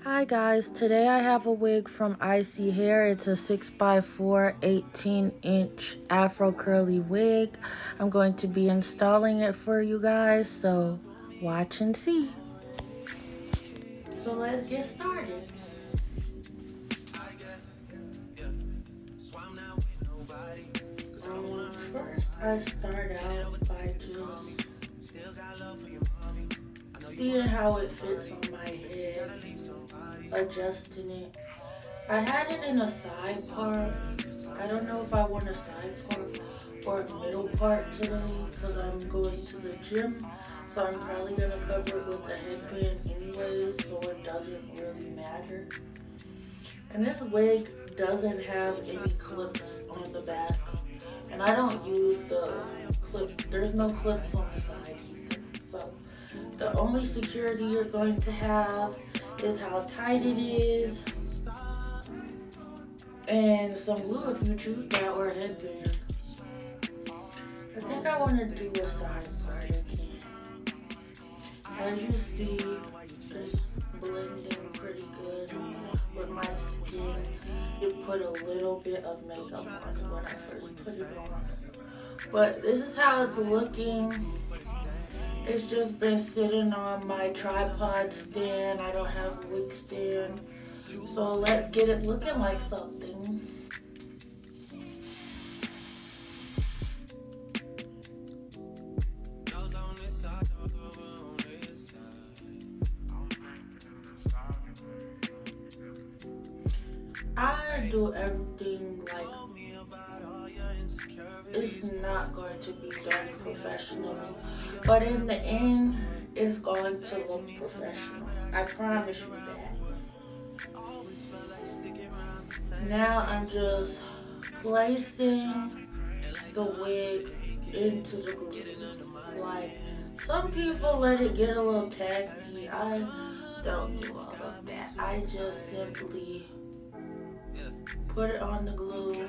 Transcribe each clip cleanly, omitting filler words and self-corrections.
Hi guys, today I have a wig from iseehair. It's a 6x4 18-inch Afro Curly wig. I'm going to be installing it for you guys, so watch and see. So let's get started. First I start out by just seeing how it fits on my head, adjusting it. I had it in a side part. I don't know if I want a side part or a middle part today because I'm going to the gym. So I'm probably going to cover it with a headband anyways, so it doesn't really matter. And this wig doesn't have any clips on the back. And I don't use the clips. There's no clips on the side either. So the only security you're going to have is how tight it is, and some glue if you choose that, or a headband. I think I want to do a side part again. As you see, it's blending pretty good with my skin. It put a little bit of makeup on it when I first put it on. But this is how it's looking. It's just been sitting on my tripod stand. I don't have a wig stand. So let's get it looking like something. I do everything like it's not going to be done professionally, but in the end, it's going to look professional. I promise you that. Now I'm just placing the wig into the glue. Like, some people let it get a little tacky. I don't do all of that. I just simply put it on the glue.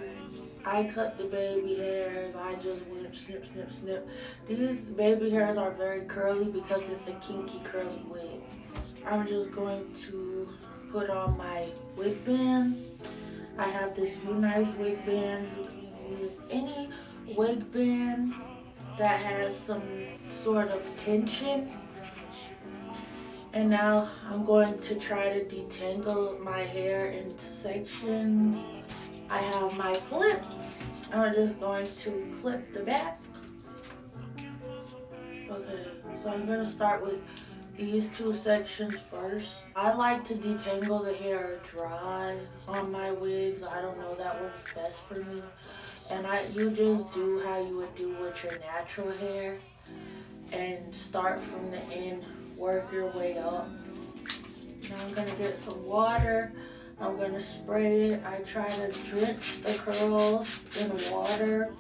I cut the baby hairs. I just went snip, snip, snip. These baby hairs are very curly because it's a kinky curly wig. I'm just going to put on my wig band. I have this nice wig band. You can use any wig band that has some sort of tension. And now I'm going to try to detangle my hair into sections. I have my clip. I'm just going to clip the back. Okay, so I'm going to start with these two sections first. I like to detangle the hair dry on my wigs. I don't know, that works best for me. And you just do how you would do with your natural hair and start from the end, work your way up. Now I'm going to get some water. I'm going to spray it. I try to drench the curls in water.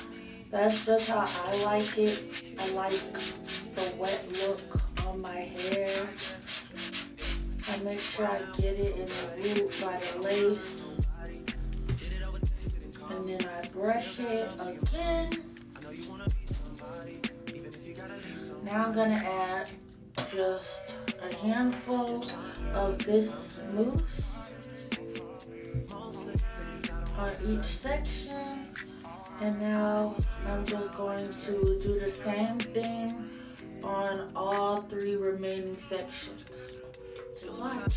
That's just how I like it. I like the wet look on my hair. I make sure I get it in the root by the lace. And then I brush it again. Now I'm going to add just a handful of this mousse on each section. And now I'm just going to do the same thing on all three remaining sections. So watch.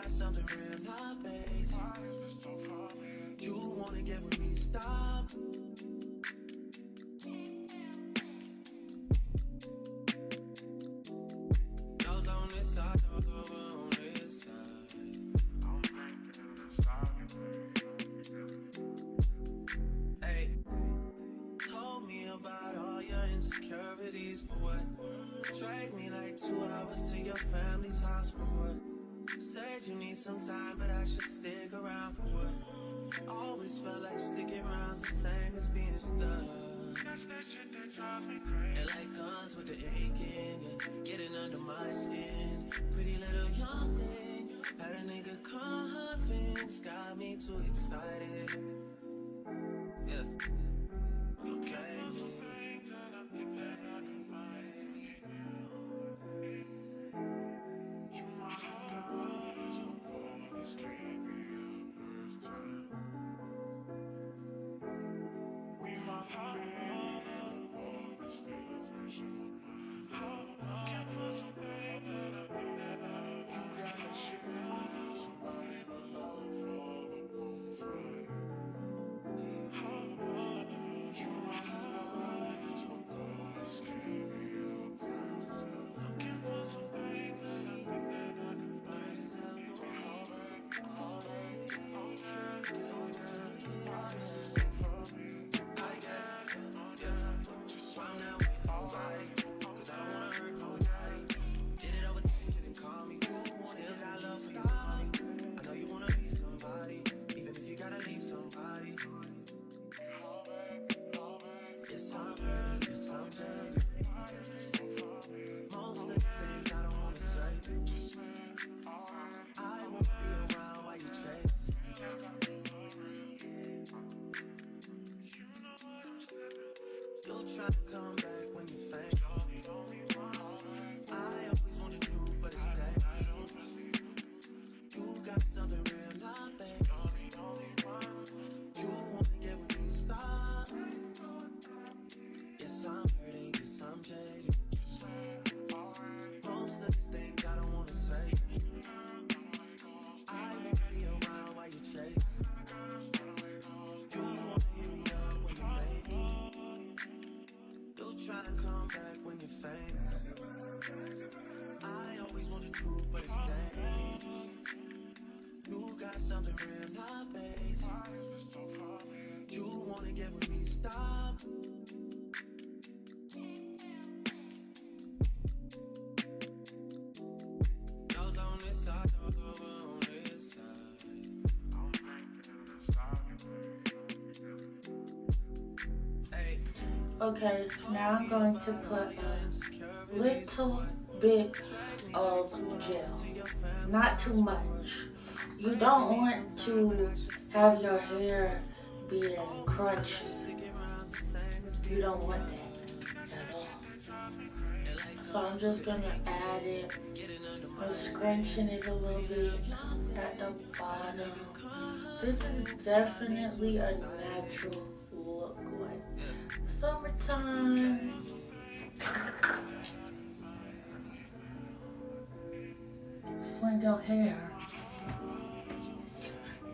Something real, not basic. You wanna get with me, stop. Y'all on this side, talk over on this side. Hey, told me about all your insecurities for what? Drag me like 2 hours to your family's house for what? Said you need some time, but I should stick around for what? Always felt like sticking around's the same as being stuck. That's that shit that drives me crazy. And like guns with the aching, yeah, getting under my skin. Pretty little young thing, had a nigga convinced, got me too excited. Yeah, you play me. You'll try to come back when you faint. I always want the truth, but it's dangerous. You got something real, not bad. You wanna get with me, stop. Yes, I'm hurting, yes, I'm jaded. Most of these things I don't wanna say. I won't be around while you chase. You wanna hit me up when you make it. Try and come back when you're famous. I always want the truth, but it's dangerous. You got something real, not basic. You wanna get with me, stop. Y'all's on this side, y'all over on this side. Hey. Okay, now I'm going to put a little bit of gel, not too much. You don't want to have your hair being crunchy. You don't want that at all. So I'm just gonna add it. I'm scrunching it a little bit at the bottom. This is definitely a natural look, like summertime. Swing your hair.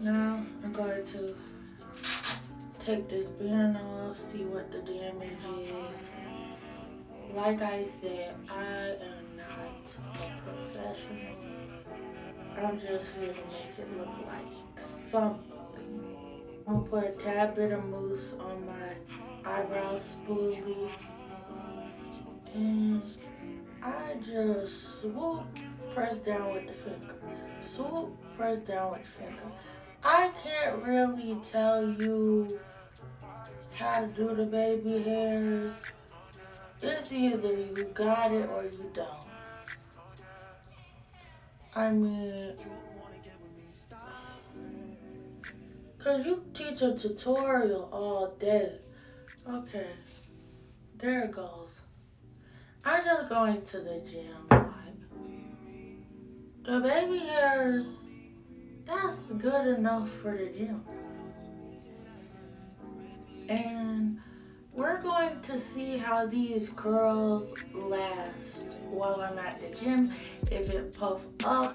Now I'm going to take this band off, see what the damage is. Like I said, I am not a professional. I'm just here to make it look like something. I'm gonna put a tad bit of mousse on my eyebrow spoolie. And I just swoop, press down with the finger. Swoop, press down with the finger. I can't really tell you how to do the baby hairs. It's either you got it or you don't. I mean, cause you teach a tutorial all day. Okay, there it goes. I'm just going to the gym. Like, the baby hairs, that's good enough for the gym. And we're going to see how these curls last while I'm at the gym. If it puff up